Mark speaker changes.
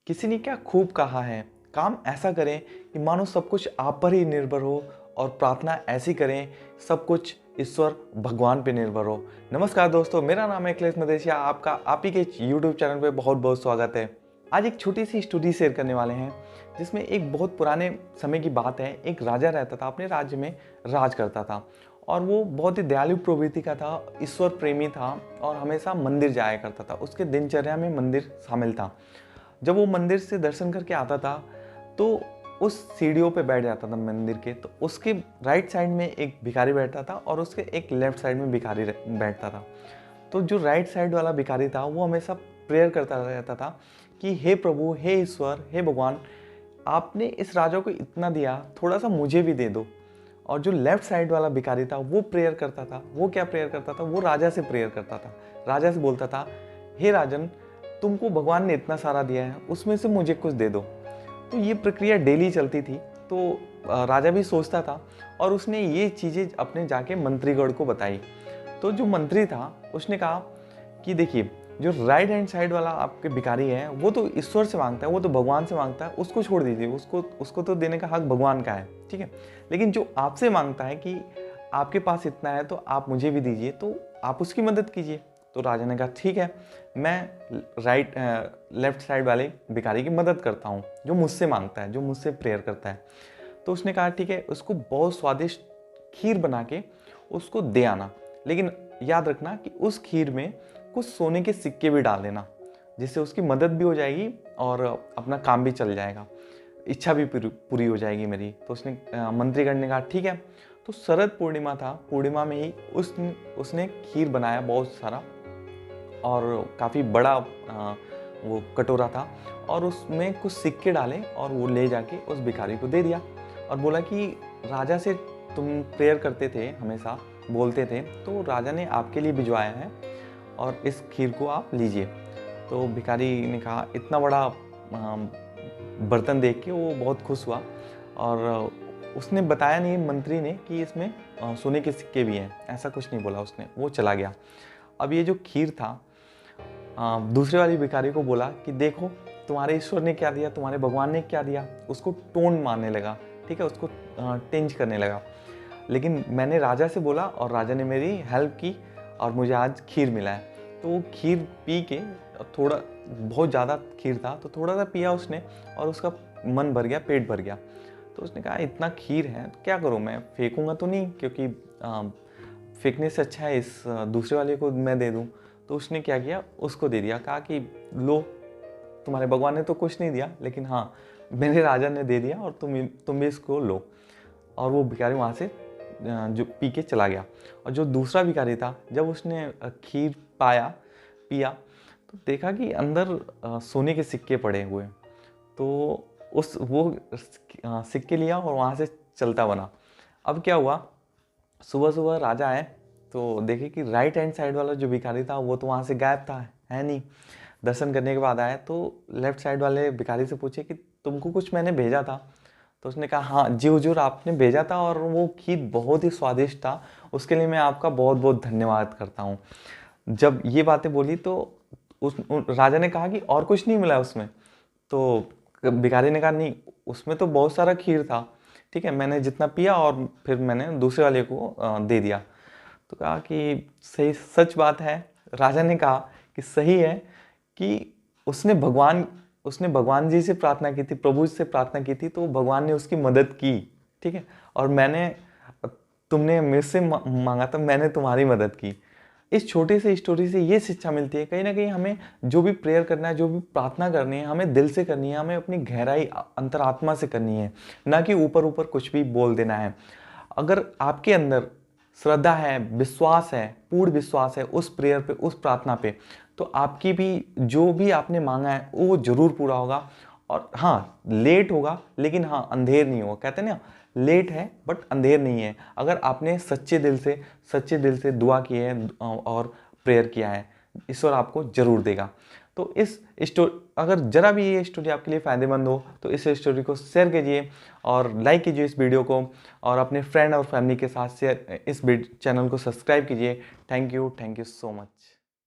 Speaker 1: किसी ने क्या खूब कहा है, काम ऐसा करें कि मानो सब कुछ आप पर ही निर्भर हो और प्रार्थना ऐसी करें सब कुछ ईश्वर भगवान पे निर्भर हो। नमस्कार दोस्तों, मेरा नाम है अखिलेश मदेशिया। आपका आप ही के यूट्यूब चैनल पे बहुत बहुत स्वागत है। आज एक छोटी सी स्टोरी शेयर करने वाले हैं जिसमें एक बहुत पुराने समय की बात है। एक राजा रहता था, अपने राज्य में राज करता था और वो बहुत ही दयालु प्रवृत्ति का था, ईश्वर प्रेमी था और हमेशा मंदिर जाया करता था। उसके दिनचर्या में मंदिर शामिल था। जब वो मंदिर से दर्शन करके आता था तो उस सीढ़ियों पे बैठ जाता था मंदिर के, तो उसके राइट साइड में एक भिखारी बैठता था और उसके एक लेफ्ट साइड में भिखारी बैठता था। तो जो राइट साइड वाला भिखारी था वो हमेशा प्रेयर करता रहता था कि हे प्रभु, हे ईश्वर, हे भगवान, आपने इस राजा को इतना दिया, थोड़ा सा मुझे भी दे दो। और जो लेफ्ट साइड वाला भिखारी था वो प्रेयर करता था। वो क्या प्रेयर करता था? वो राजा से प्रेयर करता था। राजा से बोलता था, हे राजन, तुमको भगवान ने इतना सारा दिया है, उसमें से मुझे कुछ दे दो। तो ये प्रक्रिया डेली चलती थी। तो राजा भी सोचता था और उसने ये चीज़ें अपने जाके मंत्रीगण को बताई। तो जो मंत्री था उसने कहा कि देखिए, जो राइट हैंड साइड वाला आपके भिखारी है वो तो ईश्वर से मांगता है, वो तो भगवान से मांगता है, उसको छोड़ दीजिए, उसको तो देने का हक भगवान का है, ठीक है। लेकिन जो आपसे मांगता है कि आपके पास इतना है तो आप मुझे भी दीजिए, तो आप उसकी मदद कीजिए। तो राजा ने कहा ठीक है, मैं लेफ्ट साइड वाले भिखारी की मदद करता हूँ, जो मुझसे मांगता है, जो मुझसे प्रेयर करता है। तो उसने कहा ठीक है, उसको बहुत स्वादिष्ट खीर बना के उसको दे आना, लेकिन याद रखना कि उस खीर में कुछ सोने के सिक्के भी डाल देना, जिससे उसकी मदद भी हो जाएगी और अपना काम भी चल जाएगा, इच्छा भी पूरी हो जाएगी मेरी। तो उसने मंत्रीगण ने कहा ठीक है। तो शरद पूर्णिमा था, पूर्णिमा में ही उसने खीर बनाया बहुत सारा और काफ़ी बड़ा वो कटोरा था और उसमें कुछ सिक्के डाले और वो ले जाके उस भिखारी को दे दिया और बोला कि राजा से तुम प्रेयर करते थे, हमेशा बोलते थे, तो राजा ने आपके लिए भिजवाया है और इस खीर को आप लीजिए। तो भिखारी ने कहा, इतना बड़ा बर्तन देख के वो बहुत खुश हुआ और उसने बताया नहीं मंत्री ने कि इसमें सोने के सिक्के भी हैं, ऐसा कुछ नहीं बोला उसने, वो चला गया। अब ये जो खीर था, दूसरे वाली भिखारी को बोला कि देखो, तुम्हारे ईश्वर ने क्या दिया, तुम्हारे भगवान ने क्या दिया। उसको टोन मारने लगा, ठीक है, उसको टेंज करने लगा। लेकिन मैंने राजा से बोला और राजा ने मेरी हेल्प की और मुझे आज खीर मिला है। तो वो खीर पी के, थोड़ा बहुत ज़्यादा खीर था तो थोड़ा सा पिया उसने और उसका मन भर गया, पेट भर गया। तो उसने कहा इतना खीर है तो क्या करूँ, मैं फेंकूँगा तो नहीं, क्योंकि फेंकने से अच्छा है इस दूसरे वाले को मैं दे दूँ। तो उसने क्या किया, उसको दे दिया। कहा कि लो, तुम्हारे भगवान ने तो कुछ नहीं दिया, लेकिन हाँ, मेरे राजा ने दे दिया और तुम भी इसको लो। और वो भिखारी वहाँ से जो पी के चला गया। और जो दूसरा भिखारी था, जब उसने खीर पिया तो देखा कि अंदर सोने के सिक्के पड़े हुए। तो वो सिक्के लिया और वहाँ से चलता बना। अब क्या हुआ, सुबह सुबह राजा आए तो देखे कि राइट हैंड साइड वाला जो भिखारी था वो तो वहाँ से गायब था, है नहीं। दर्शन करने के बाद आए तो लेफ्ट साइड वाले भिखारी से पूछे कि तुमको कुछ मैंने भेजा था। तो उसने कहा हाँ जी हुजूर, आपने भेजा था और वो खीर बहुत ही स्वादिष्ट था, उसके लिए मैं आपका बहुत बहुत धन्यवाद करता हूँ। जब ये बातें बोली तो राजा ने कहा कि और कुछ नहीं मिला उसमें। तो भिखारी ने कहा नहीं, उसमें तो बहुत सारा खीर था, ठीक है, मैंने जितना पिया और फिर मैंने दूसरे वाले को दे दिया। तो कहा कि सही, सच बात है। राजा ने कहा कि सही है कि उसने भगवान जी से प्रार्थना की थी, प्रभु से प्रार्थना की थी, तो भगवान ने उसकी मदद की, ठीक है। और तुमने मेरे से मांगा था, मैंने तुम्हारी मदद की। इस छोटे से स्टोरी से ये शिक्षा मिलती है, कहीं ना कहीं हमें जो भी प्रेयर करना है, जो भी प्रार्थना करनी है, हमें दिल से करनी है, हमें अपनी गहराई अंतरात्मा से करनी है, ना कि ऊपर ऊपर कुछ भी बोल देना है। अगर आपके अंदर श्रद्धा है, विश्वास है, पूर्ण विश्वास है उस प्रेयर पे, उस प्रार्थना पे, तो आपकी भी जो भी आपने मांगा है वो जरूर पूरा होगा। और हाँ, लेट होगा लेकिन हाँ, अंधेर नहीं होगा। कहते हैं ना, लेट है बट अंधेर नहीं है। अगर आपने सच्चे दिल से दुआ की है और प्रेयर किया है, ईश्वर आपको जरूर देगा। तो इस स्टोरी, अगर जरा भी ये स्टोरी आपके लिए फ़ायदेमंद हो तो इस स्टोरी को शेयर कीजिए और लाइक कीजिए इस वीडियो को, और अपने फ्रेंड और फैमिली के साथ शेयर, इस चैनल को सब्सक्राइब कीजिए। Thank you so much.